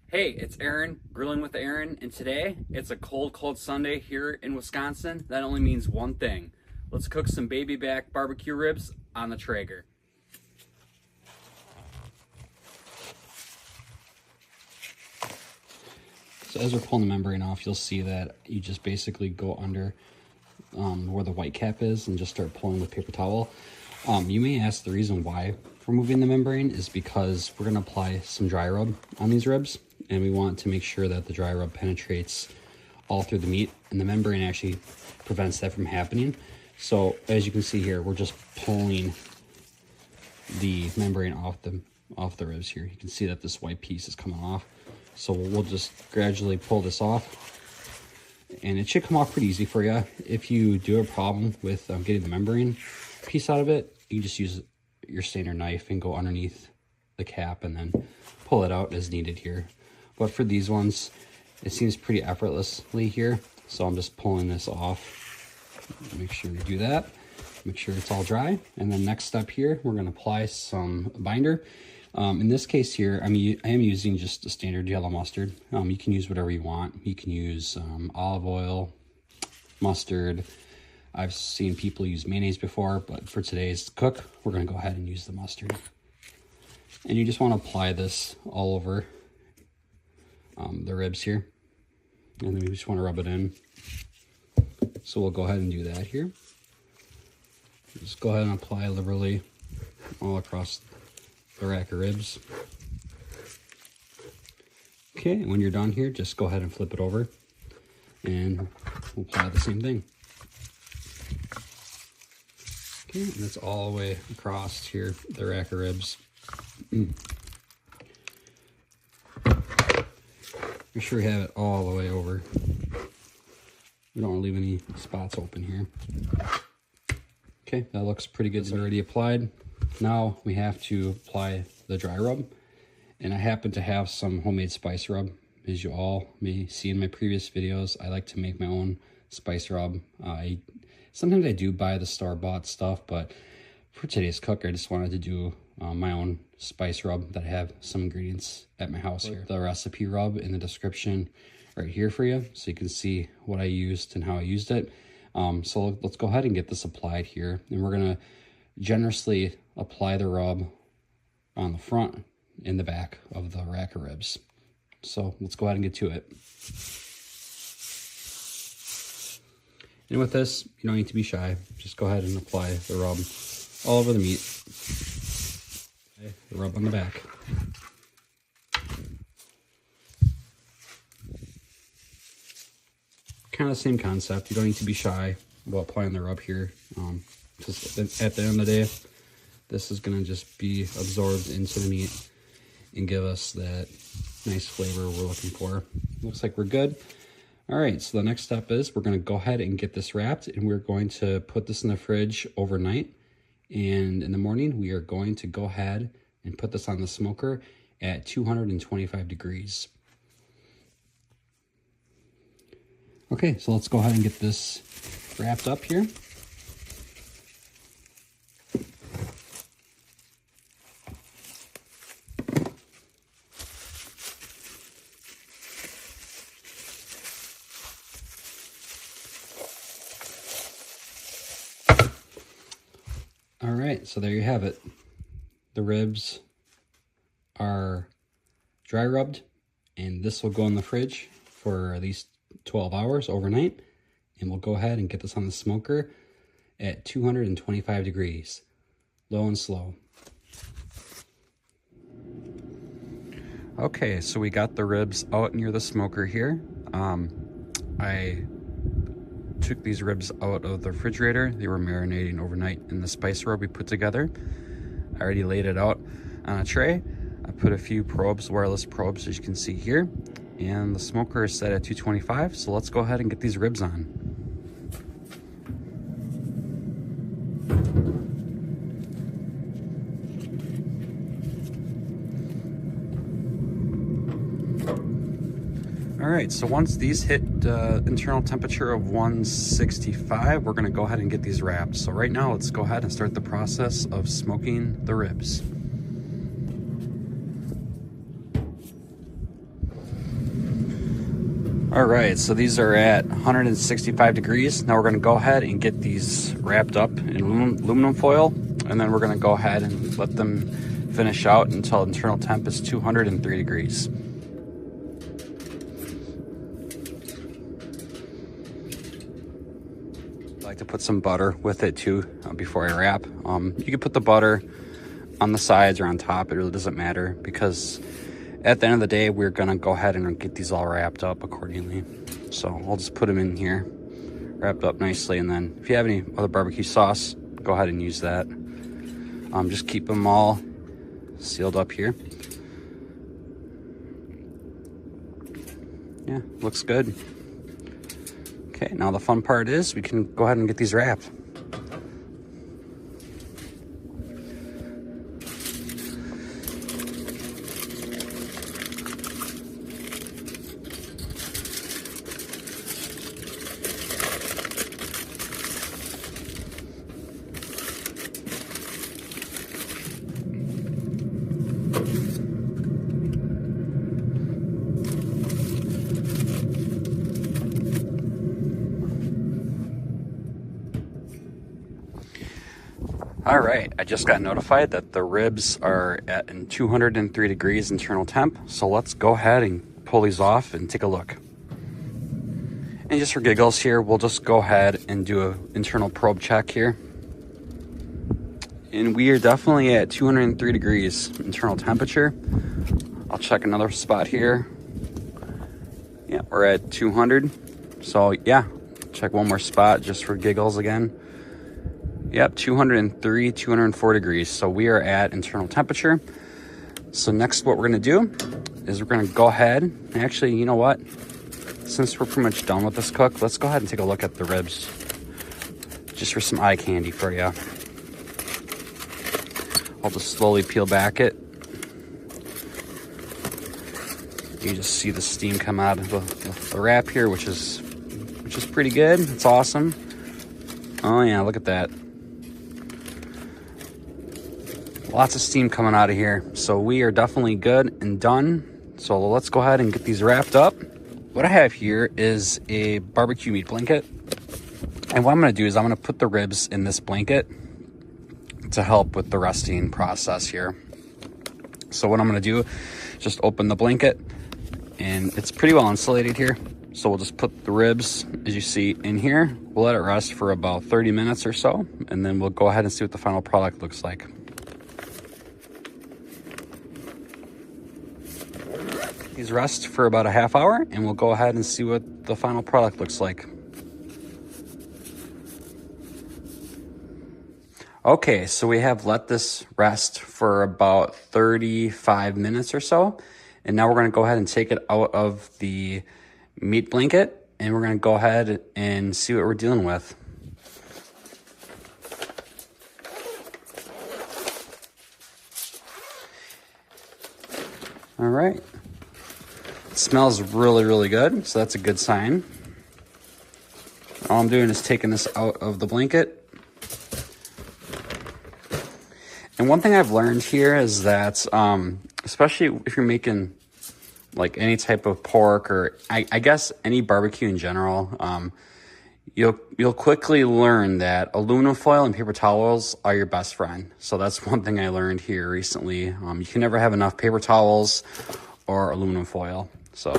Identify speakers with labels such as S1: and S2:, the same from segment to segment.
S1: Hey, it's Aaron, Grilling with Aaron, and today it's a cold Sunday here in Wisconsin. That only means one thing. Let's cook some baby back barbecue ribs on the Traeger. So as we're pulling the membrane off, you'll see that you just basically go under where the white cap is and just start pulling with paper towel. You may ask the reason why for removing the membrane is because we're going to apply some dry rub on these ribs, and we want to make sure that the dry rub penetrates all through the meat, and the membrane actually prevents that from happening. So as you can see here, we're just pulling the membrane off the ribs here. You can see that this white piece is coming off. So we'll just gradually pull this off, and it should come off pretty easy for you. If you do have a problem with getting the membrane piece out of it, you can just use your standard knife and go underneath the cap and then pull it out as needed here. But for these ones, it seems pretty effortlessly here. So I'm just pulling this off. Make sure we do that. Make sure it's all dry. And then next step here, we're gonna apply some binder. In this case here, I am using just a standard yellow mustard. You can use whatever you want. You can use olive oil, mustard. I've seen people use mayonnaise before, but for today's cook, we're gonna go ahead and use the mustard. And you just wanna apply this all over the ribs here. And then we just wanna rub it in. So we'll go ahead and do that here. Just go ahead and apply liberally all across the rack of ribs. Okay, when you're done here, just go ahead and flip it over and we'll apply the same thing. Okay, and that's all the way across here, the rack of ribs. Make sure you have it all the way over. We don't want to leave any spots open here. Okay, that looks pretty good. It's already applied. Now we have to apply the dry rub. And I happen to have some homemade spice rub. As you all may see in my previous videos, I like to make my own spice rub. Sometimes I do buy the store-bought stuff, but for today's cook, I just wanted to do my own spice rub that I have some ingredients at my house here. The recipe rub in the description right here for you, so you can see what I used and how I used it. So let's go ahead and get this applied here, and we're gonna generously apply the rub on the front and the back of the rack of ribs. So let's go ahead and get to it. And with this, you don't need to be shy. Just go ahead and apply the rub all over the meat. Okay, the rub on the back. Kind of the same concept. You don't need to be shy about applying the rub here. Just at the end of the day, this is going to just be absorbed into the meat and give us that nice flavor we're looking for. Looks like we're good. All right, so the next step is we're going to go ahead and get this wrapped, and we're going to put this in the fridge overnight. And in the morning, we are going to go ahead and put this on the smoker at 225 degrees. Okay, so let's go ahead and get this wrapped up here. All right, so there you have it. The ribs are dry rubbed, and this will go in the fridge for at least 12 hours overnight, and we'll go ahead and get this on the smoker at 225 degrees, low and slow. Okay, so we got the ribs out near the smoker here. I took these ribs out of the refrigerator. They were marinating overnight in the spice rub we put together. I already laid it out on a tray. I put a few probes, wireless probes, as you can see here, and the smoker is set at 225. So let's go ahead and get these ribs on. All right, so once these hit internal temperature of 165, we're gonna go ahead and get these wrapped. So right now, let's go ahead and start the process of smoking the ribs. All right, so these are at 165 degrees. Now we're gonna go ahead and get these wrapped up in aluminum foil, and then we're gonna go ahead and let them finish out until internal temp is 203 degrees. I like to put some butter with it too before I wrap. You can put the butter on the sides or on top, it really doesn't matter, because at the end of the day, we're gonna go ahead and get these all wrapped up accordingly. So I'll just put them in here, wrapped up nicely, and then if you have any other barbecue sauce, go ahead and use that. Just keep them all sealed up here. Yeah, looks good. Okay, now the fun part is we can go ahead and get these wrapped. All right, I just got notified that the ribs are at 203 degrees internal temp. So let's go ahead and pull these off and take a look. And just for giggles here, we'll just go ahead and do an internal probe check here. And we are definitely at 203 degrees internal temperature. I'll check another spot here. Yeah, we're at 200. So yeah, check one more spot just for giggles again. Yep, 203, 204 degrees. So we are at internal temperature. So next what we're gonna do is we're gonna go ahead, actually, you know what? Since we're pretty much done with this cook, let's go ahead and take a look at the ribs. Just for some eye candy for you. I'll just slowly peel back it. You just see the steam come out of the wrap here, which is pretty good. It's awesome. Oh yeah, look at that. Lots of steam coming out of here. So we are definitely good and done. So let's go ahead and get these wrapped up. What I have here is a barbecue meat blanket. And what I'm gonna do is I'm gonna put the ribs in this blanket to help with the resting process here. So what I'm gonna do, just open the blanket, and it's pretty well insulated here. So we'll just put the ribs, as you see, in here. We'll let it rest for about 30 minutes or so, and then we'll go ahead and see what the final product looks like. These rest for about a half hour, and we'll go ahead and see what the final product looks like. Okay, so we have let this rest for about 35 minutes or so, and now we're gonna go ahead and take it out of the meat blanket, and we're gonna go ahead and see what we're dealing with. All right. It smells really, really good, so that's a good sign. All I'm doing is taking this out of the blanket. And one thing I've learned here is that, especially if you're making like any type of pork, or I guess any barbecue in general, you'll quickly learn that aluminum foil and paper towels are your best friend. So that's one thing I learned here recently. You can never have enough paper towels or aluminum foil. So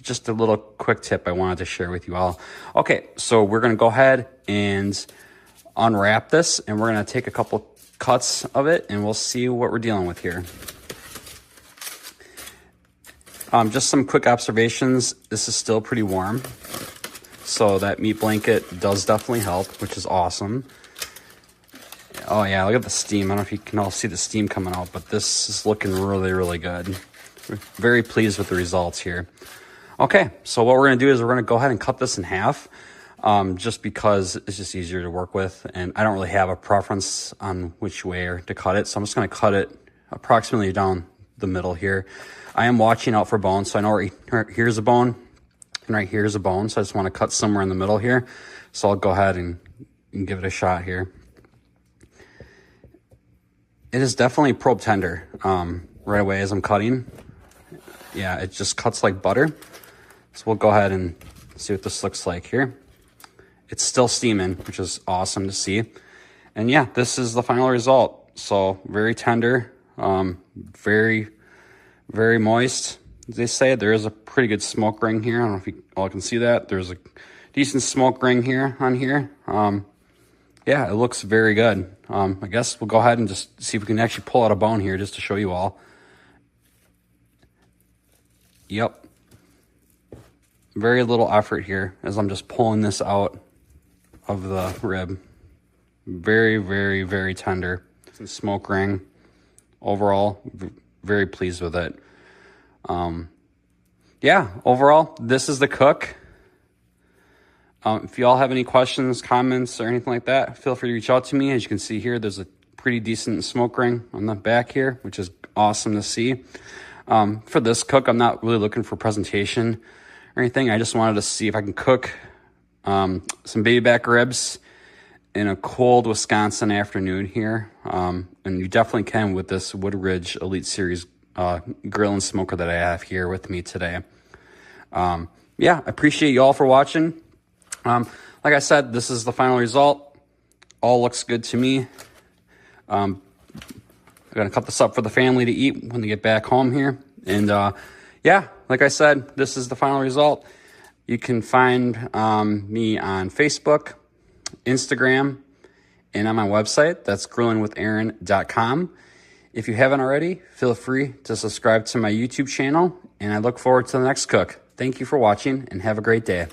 S1: just a little quick tip I wanted to share with you all. Okay, so we're gonna go ahead and unwrap this, and we're gonna take a couple cuts of it, and we'll see what we're dealing with here. Just some quick observations. This is still pretty warm, so that meat blanket does definitely help, which is awesome. Oh yeah, look at the steam. I don't know if you can all see the steam coming out, but this is looking really, really good. We're very pleased with the results here. Okay, so what we're gonna do is we're gonna go ahead and cut this in half, just because it's just easier to work with, and I don't really have a preference on which way to cut it, so I'm just gonna cut it approximately down the middle here. I am watching out for bones, so I know right here's a bone, and right here's a bone, so I just wanna cut somewhere in the middle here. So I'll go ahead and give it a shot here. It is definitely probe tender right away as I'm cutting. Yeah, it just cuts like butter. So we'll go ahead and see what this looks like here. It's still steaming, which is awesome to see. And yeah, this is the final result. So very tender, very, very moist. As they say, there is a pretty good smoke ring here. I don't know if you all can see that. There's a decent smoke ring here on here. Yeah, it looks very good. I guess we'll go ahead and just see if we can actually pull out a bone here just to show you all. Yep. Very little effort here as I'm just pulling this out of the rib. Very, very, very tender. Smoke ring. Overall, very pleased with it. Yeah, overall, this is the cook. If you all have any questions, comments, or anything like that, feel free to reach out to me. As you can see here, there's a pretty decent smoke ring on the back here, which is awesome to see. For this cook, I'm not really looking for presentation or anything. I just wanted to see if I can cook some baby back ribs in a cold Wisconsin afternoon here. And you definitely can with this Woodridge Elite Series grill and smoker that I have here with me today. Yeah, I appreciate you all for watching. Like I said, this is the final result. All looks good to me. I'm going to cut this up for the family to eat when they get back home here. And yeah, like I said, this is the final result. You can find me on Facebook, Instagram, and on my website. That's grillingwithaaron.com. If you haven't already, feel free to subscribe to my YouTube channel, and I look forward to the next cook. Thank you for watching, and have a great day.